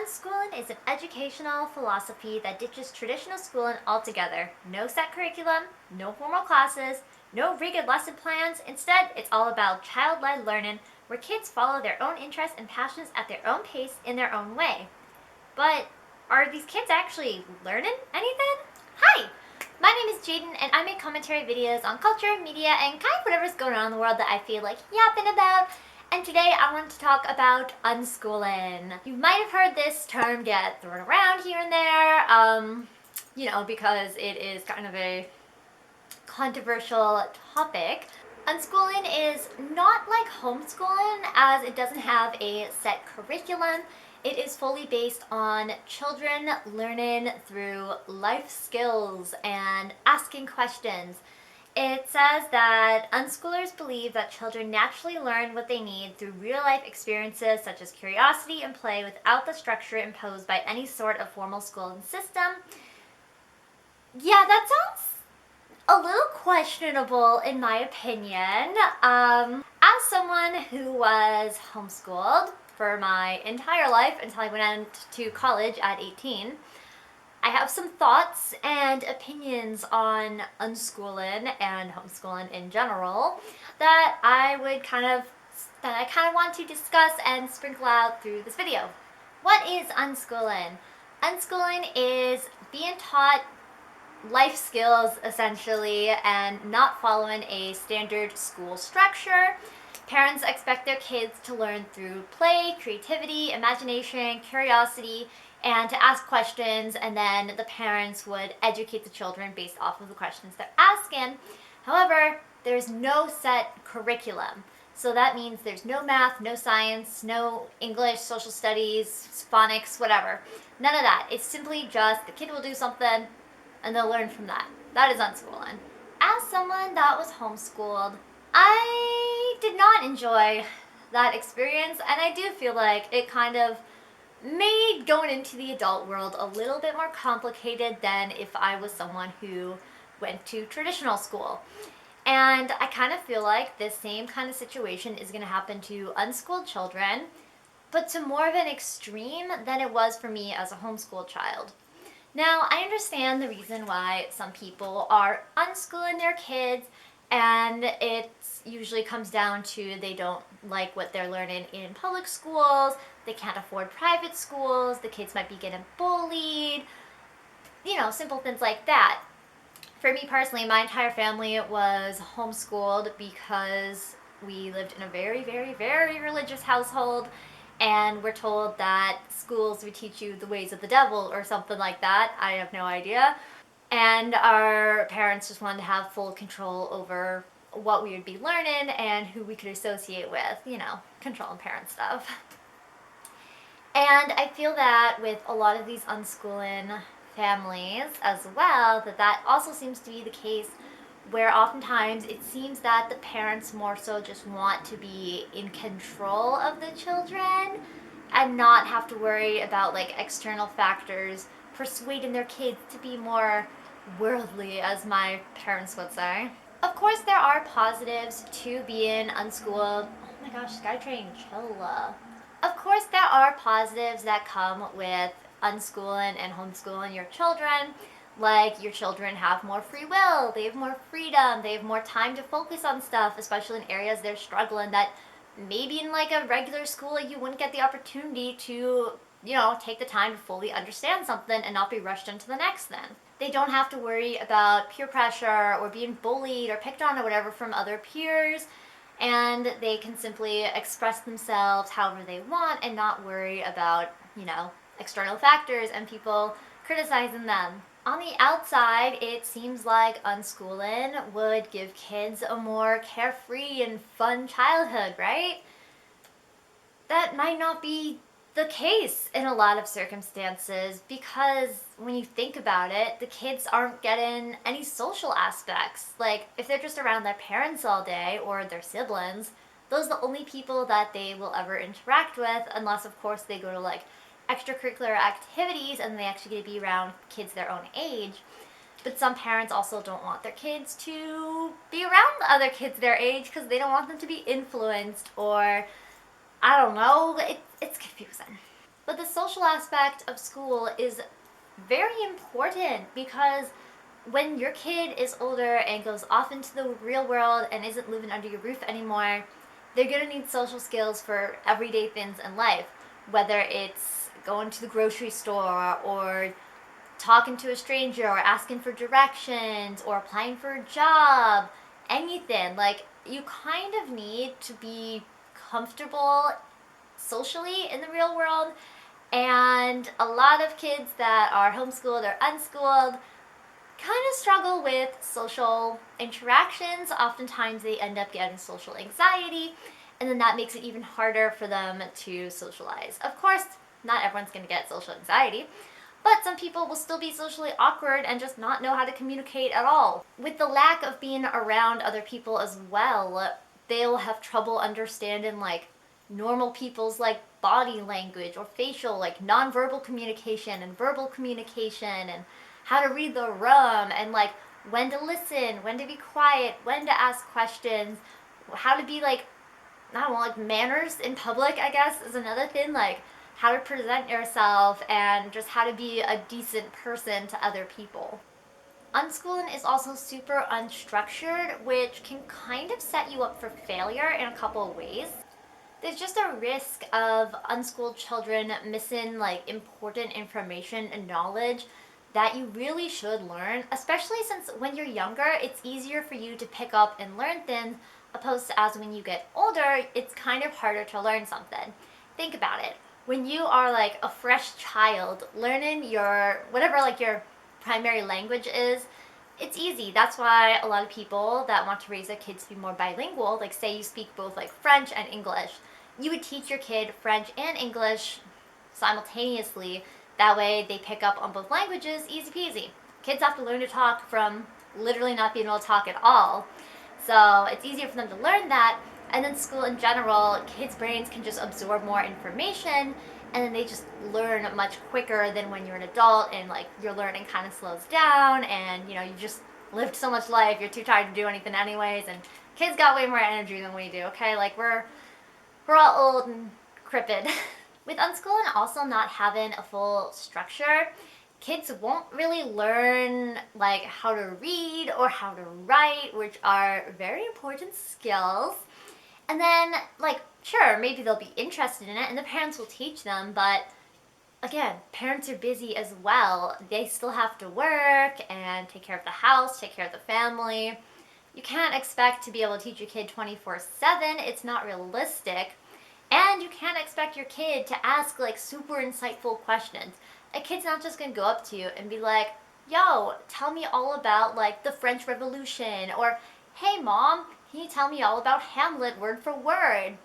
Unschooling is an educational philosophy that ditches traditional schooling altogether. No set curriculum, no formal classes, no rigid lesson plans. Instead, it's all about child-led learning where kids follow their own interests and passions at their own pace in their own way. But are these kids actually learning anything? Hi! My name is Jaden and I make commentary videos on culture, media, and kind of whatever's going on in the world that I feel like yapping about. And today I want to talk about unschooling. You might have heard this term get thrown around here and there, because it is kind of a controversial topic. Unschooling is not like homeschooling as it doesn't have a set curriculum. It is fully based on children learning through life skills and asking questions. It says that unschoolers believe that children naturally learn what they need through real-life experiences such as curiosity and play without the structure imposed by any sort of formal schooling system. Yeah, that sounds a little questionable in my opinion. As someone who was homeschooled for my entire life until I went to college at 18, I have some thoughts and opinions on unschooling and homeschooling in general that I kind of want to discuss and sprinkle out through this video. What is unschooling? Unschooling is being taught life skills essentially and not following a standard school structure. Parents expect their kids to learn through play, creativity, imagination, curiosity, and to ask questions, and then the parents would educate the children based off of the questions they're asking. However, there's no set curriculum. So that means there's no math, no science, no English, social studies, phonics, whatever. None of that. It's simply just the kid will do something and they'll learn from that. That is unschooling. As someone that was homeschooled, I did not enjoy that experience, and I do feel like it kind of made going into the adult world a little bit more complicated than if I was someone who went to traditional school. And I kind of feel like this same kind of situation is going to happen to unschooled children, but to more of an extreme than it was for me as a homeschooled child. Now, I understand the reason why some people are unschooling their kids, and it usually comes down to they don't like what they're learning in public schools, they can't afford private schools, the kids might be getting bullied, simple things like that. For me personally, my entire family was homeschooled because we lived in a very, very, very religious household, and we're told that schools would teach you the ways of the devil or something like that. I have no idea. And our parents just wanted to have full control over what we would be learning and who we could associate with, control and parent stuff. And I feel that with a lot of these unschooling families as well, that also seems to be the case where oftentimes it seems that the parents more so just want to be in control of the children and not have to worry about external factors persuading their kids to be more worldly, as my parents would say. Of course, there are positives to being unschooled. Oh my gosh, SkyTrain, chill. Of course, there are positives that come with unschooling and homeschooling your children. Like, your children have more free will, they have more freedom, they have more time to focus on stuff, especially in areas they're struggling that maybe in a regular school you wouldn't get the opportunity to, take the time to fully understand something and not be rushed into the next thing. They don't have to worry about peer pressure or being bullied or picked on or whatever from other peers, and they can simply express themselves however they want and not worry about, external factors and people criticizing them. On the outside, it seems like unschooling would give kids a more carefree and fun childhood, right? That might not be the case in a lot of circumstances because when you think about it, the kids aren't getting any social aspects. If they're just around their parents all day or their siblings, those are the only people that they will ever interact with, unless of course they go to extracurricular activities and they actually get to be around kids their own age. But some parents also don't want their kids to be around other kids their age because they don't want them to be influenced, or I don't know, it's confusing. But the social aspect of school is very important because when your kid is older and goes off into the real world and isn't living under your roof anymore, they're gonna need social skills for everyday things in life, whether it's going to the grocery store or talking to a stranger or asking for directions or applying for a job, anything. Like, you kind of need to be comfortable socially in the real world. And a lot of kids that are homeschooled or unschooled kind of struggle with social interactions. Oftentimes they end up getting social anxiety, and then that makes it even harder for them to socialize. Of course, not everyone's going to get social anxiety, but some people will still be socially awkward and just not know how to communicate at all. With the lack of being around other people as well, they'll have trouble understanding like normal people's like body language or facial like nonverbal communication and verbal communication, and how to read the room and like when to listen, when to be quiet, when to ask questions, how to be like, I don't know, like manners in public, I guess, is another thing. Like how to present yourself and just how to be a decent person to other people. Unschooling is also super unstructured, which can kind of set you up for failure in a couple of ways. There's just a risk of unschooled children missing like important information and knowledge that you really should learn, especially since when you're younger, it's easier for you to pick up and learn things, opposed to as when you get older, it's kind of harder to learn something. Think about it. When you are like a fresh child learning your whatever like your primary language is, it's easy. That's why a lot of people that want to raise their kids to be more bilingual, like say you speak both like French and English, you would teach your kid French and English simultaneously. That way they pick up on both languages, easy peasy. Kids have to learn to talk from literally not being able to talk at all. So it's easier for them to learn that. And then school in general, kids' brains can just absorb more information, and then they just learn much quicker than when you're an adult and like your learning kind of slows down, and you know, you just lived so much life, you're too tired to do anything anyways, and kids got way more energy than we do, okay? Like we're all old and crippled. With unschooling also not having a full structure, kids won't really learn like how to read or how to write, which are very important skills. And then, like, sure, maybe they'll be interested in it and the parents will teach them, but again, parents are busy as well. They still have to work and take care of the house, take care of the family. You can't expect to be able to teach your kid 24/7. It's not realistic. And you can't expect your kid to ask like super insightful questions. A kid's not just gonna go up to you and be like, yo, tell me all about like the French Revolution, or hey mom, can you tell me all about Hamlet word for word?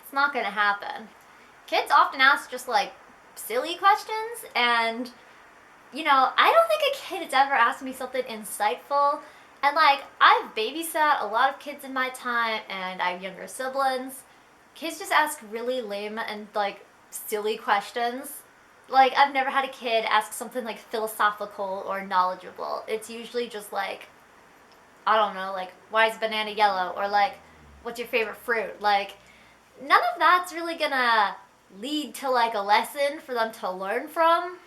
It's not gonna happen. Kids often ask just like silly questions, and you know, I don't think a kid has ever asked me something insightful. And like, I've babysat a lot of kids in my time, and I have younger siblings. Kids just ask really lame and like silly questions. Like, I've never had a kid ask something like philosophical or knowledgeable. It's usually just like, I don't know, like, why is banana yellow? Or like, what's your favorite fruit? Like, none of that's really gonna lead to like a lesson for them to learn from.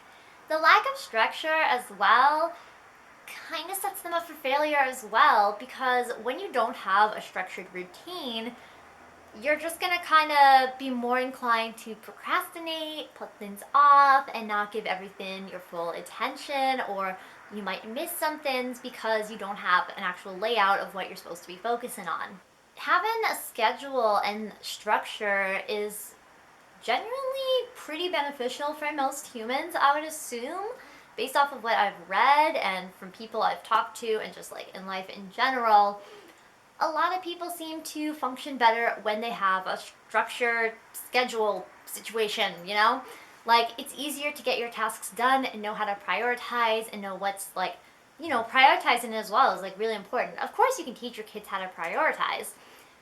The lack of structure as well kind of sets them up for failure as well, because when you don't have a structured routine, you're just gonna kind of be more inclined to procrastinate, put things off, and not give everything your full attention, or you might miss some things because you don't have an actual layout of what you're supposed to be focusing on. Having a schedule and structure is genuinely pretty beneficial for most humans, I would assume, based off of what I've read and from people I've talked to, and just like in life in general. A lot of people seem to function better when they have a structured schedule situation, you know? Like, it's easier to get your tasks done and know how to prioritize and know what's like, you know, prioritizing as well is like really important. Of course, you can teach your kids how to prioritize,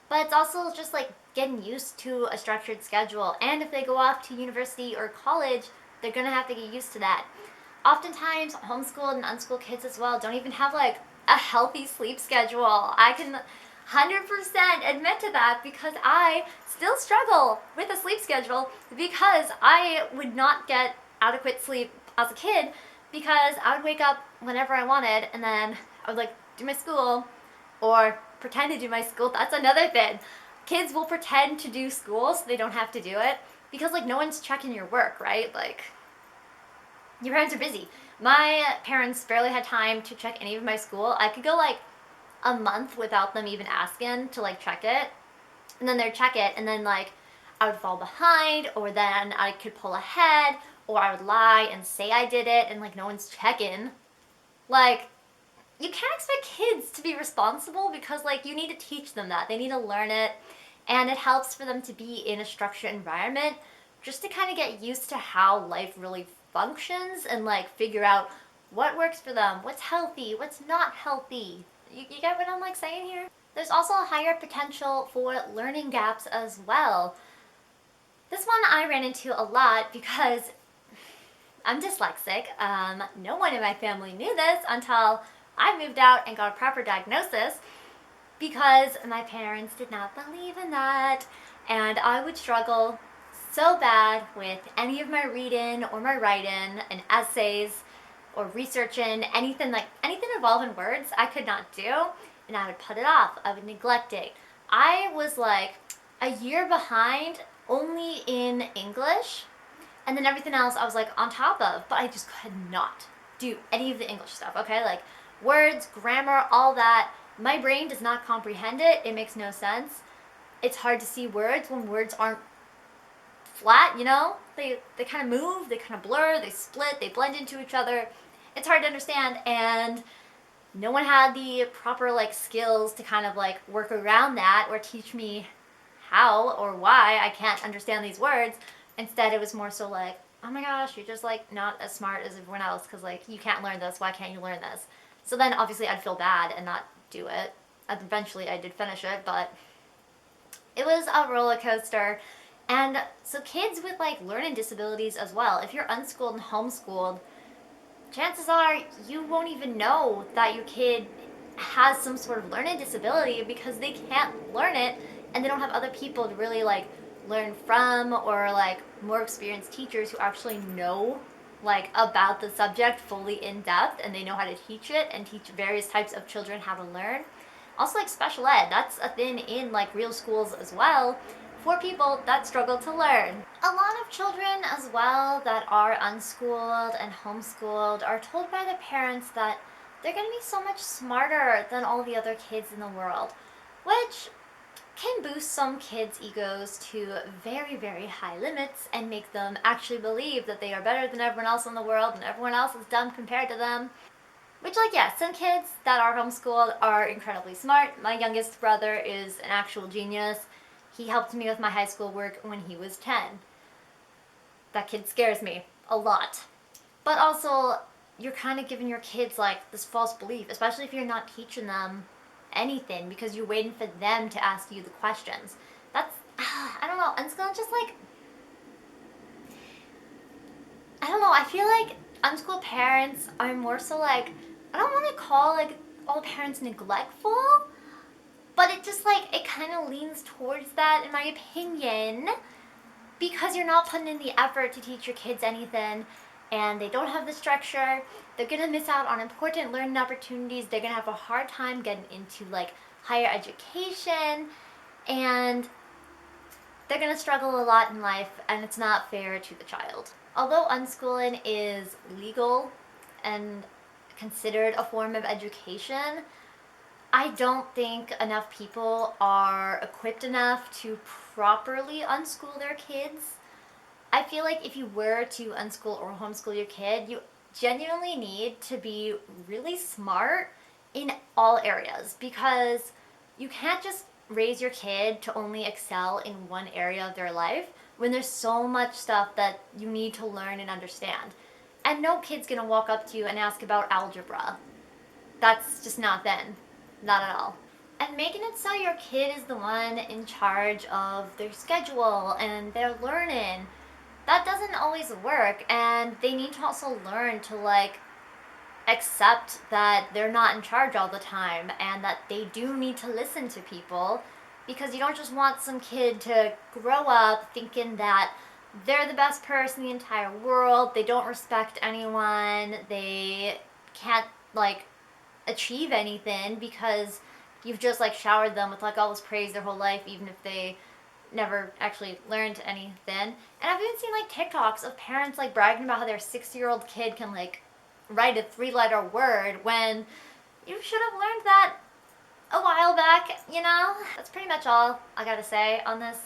but it's also just like getting used to a structured schedule. And if they go off to university or college, they're gonna have to get used to that. Oftentimes, homeschooled and unschooled kids as well don't even have like a healthy sleep schedule. 100% admit to that because I still struggle with a sleep schedule because I would not get adequate sleep as a kid because I would wake up whenever I wanted and then I would like do my school or pretend to do my school. That's another thing. Kids will pretend to do school so they don't have to do it because like no one's checking your work, right? Like your parents are busy. My parents barely had time to check any of my school. I could go like a month without them even asking to like check it. And then they'd check it and then like I would fall behind or then I could pull ahead or I would lie and say I did it and like no one's checking. Like you can't expect kids to be responsible because like you need to teach them that. They need to learn it and it helps for them to be in a structured environment just to kind of get used to how life really functions and like figure out what works for them, what's healthy, what's not healthy. You get what I'm like saying here? There's also a higher potential for learning gaps as well. This one I ran into a lot because I'm dyslexic. No one in my family knew this until I moved out and got a proper diagnosis because my parents did not believe in that. And I would struggle so bad with any of my reading or my writing and essays or researching anything involving words I could not do and I would put it off. I would neglect it. I was like a year behind only in English and then everything else I was like on top of, but I just could not do any of the English stuff, okay? Like words, grammar, all that. My brain does not comprehend it. It makes no sense. It's hard to see words when words aren't flat, you know? They kind of move, they kind of blur, they split, they blend into each other. It's hard to understand and no one had the proper like skills to kind of like work around that or teach me how or why I can't understand these words. Instead, it was more so like, oh my gosh, you're just like not as smart as everyone else because like you can't learn this. Why can't you learn this? So then obviously I'd feel bad and not do it. Eventually I did finish it, but it was a roller coaster. And so kids with like learning disabilities as well, if you're unschooled and homeschooled, chances are you won't even know that your kid has some sort of learning disability because they can't learn it and they don't have other people to really like learn from or like more experienced teachers who actually know like about the subject fully in depth and they know how to teach it and teach various types of children how to learn. Also like special ed, that's a thing in like real schools as well for people that struggle to learn. A lot of children as well that are unschooled and homeschooled are told by their parents that they're going to be so much smarter than all the other kids in the world, which can boost some kids' egos to very, very high limits and make them actually believe that they are better than everyone else in the world and everyone else is dumb compared to them. Which, like, yeah, some kids that are homeschooled are incredibly smart. My youngest brother is an actual genius. He helped me with my high school work when he was 10. That kid scares me a lot. But also, you're kind of giving your kids, like, this false belief, especially if you're not teaching them anything because you're waiting for them to ask you the questions. That's, I don't know, unschooling just, like, I don't know, I feel like unschooled parents are more so, like, I don't want to call, like, all parents neglectful, but it just, like, it kind of leans towards that, in my opinion, because you're not putting in the effort to teach your kids anything, and they don't have the structure. They're going to miss out on important learning opportunities. They're going to have a hard time getting into, like, higher education, and they're going to struggle a lot in life, and it's not fair to the child. Although unschooling is legal and considered a form of education, I don't think enough people are equipped enough to properly unschool their kids. I feel like if you were to unschool or homeschool your kid, you genuinely need to be really smart in all areas because you can't just raise your kid to only excel in one area of their life when there's so much stuff that you need to learn and understand. And no kid's gonna walk up to you and ask about algebra. That's just not them. Not at all. And making it so your kid is the one in charge of their schedule and their learning, that doesn't always work. And they need to also learn to, like, accept that they're not in charge all the time and that they do need to listen to people, because you don't just want some kid to grow up thinking that they're the best person in the entire world, they don't respect anyone, they can't like achieve anything because you've just like showered them with like all this praise their whole life, even if they never actually learned anything. And I've even seen like TikToks of parents like bragging about how their 6-year-old kid can like write a 3-letter word when you should have learned that a while back, you know? That's pretty much all I gotta say on this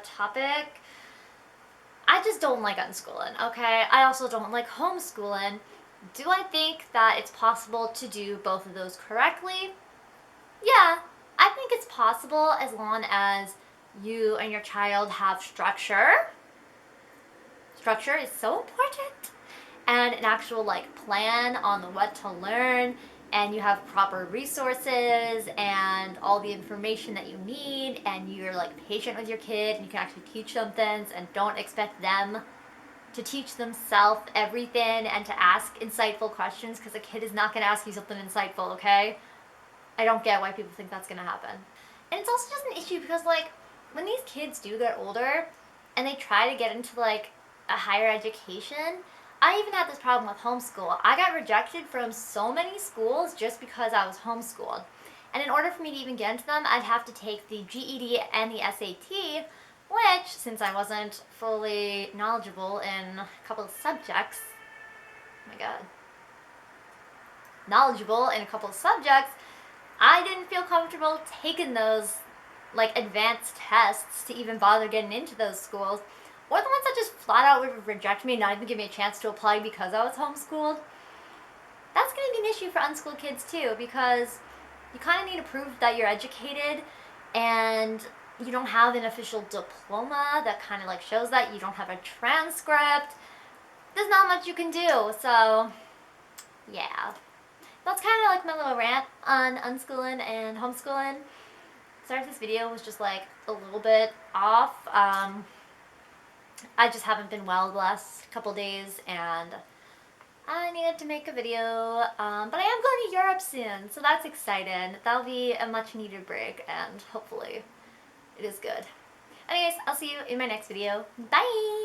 topic. I just don't like unschooling, okay? I also don't like homeschooling. Do I think that it's possible to do both of those correctly? Yeah, I think it's possible as long as you and your child have structure. Structure is so important. And an actual like plan on what to learn, and you have proper resources and all the information that you need, and you're like patient with your kid and you can actually teach them things and don't expect them to teach themselves everything and to ask insightful questions, because a kid is not going to ask you something insightful, okay? I don't get why people think that's going to happen. And it's also just an issue because like when these kids do get older and they try to get into like a higher education, I even had this problem with homeschool. I got rejected from so many schools just because I was homeschooled. And in order for me to even get into them, I'd have to take the GED and the SAT, which, since I wasn't fully knowledgeable in a couple of subjects, oh my god, knowledgeable in a couple of subjects, I didn't feel comfortable taking those like advanced tests to even bother getting into those schools, or the ones that just flat out would reject me and not even give me a chance to apply because I was homeschooled. That's going to be an issue for unschooled kids too, because you kind of need to prove that you're educated and you don't have an official diploma that kind of like shows that. You don't have a transcript. There's not much you can do, so yeah. That's kind of like my little rant on unschooling and homeschooling. Sorry if this video was just like a little bit off. I just haven't been well the last couple days and I needed to make a video. But I am going to Europe soon, so that's exciting. That'll be a much needed break and hopefully it is good. Anyways, I'll see you in my next video. Bye!